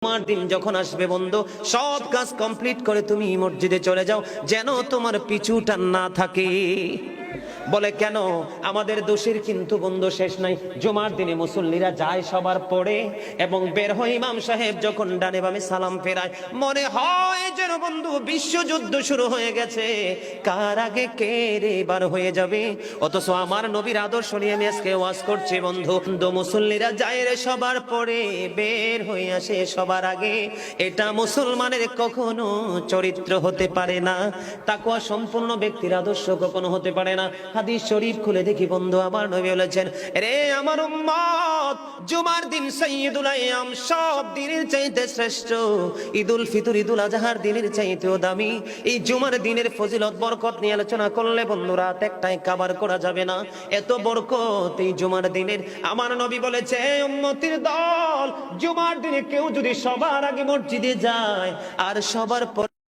তোমার দিন যখন আসবে বন্ধু, সব কাজ কমপ্লিট করে তুমি মসজিদে চলে যাও, যেন তোমার পিছু টান না থাকে। বলে কেন? আমাদের দোষের কিন্তু বন্ধু শেষ নাই। জুমার দিনে মুসল্লিরা যায় সবার পরে এবং বের হয়, ইমাম সাহেব যখন ডানে বামে সালাম ফেরায়, মনে হয় যেন বন্ধু বিশ্বযুদ্ধ শুরু হয়ে গেছে, কার আগে কে রে বার হয়ে যাবে। অথচ আমার নবীর আদর্শ নিয়ে আমি আজকে ওয়াজ করছি বন্ধু। মুসল্লিরা যায় রে সবার পরে, বের হয়ে আসে সবার আগে। এটা মুসলমানের কখনো চরিত্র হতে পারে না, তাকওয়া সম্পূর্ণ ব্যক্তির আদর্শ কখনো হতে পারে না। হাদিস শরীফ খুলে দেখি বন্ধু, আমার নবী বলেছেন, রে আমার উম্মত, জুমার দিন সাইয়্যিদুল আইয়াম, সব দিনের চাইতে শ্রেষ্ঠ। ঈদুল ফিতর, ঈদুল আজহার দিনের চাইতেও দামি। এই জুমার দিনের ফজিলত বরকত নিয়ে আলোচনা করলে বন্ধু রাত একটাই কভার করা যাবে না, এত বরকত এই জুমার দিনের। আমার নবী বলেছে, উম্মতের দল, জুমার দিনে কেউ যদি সবার আগে মসজিদে যায় আর সবার পর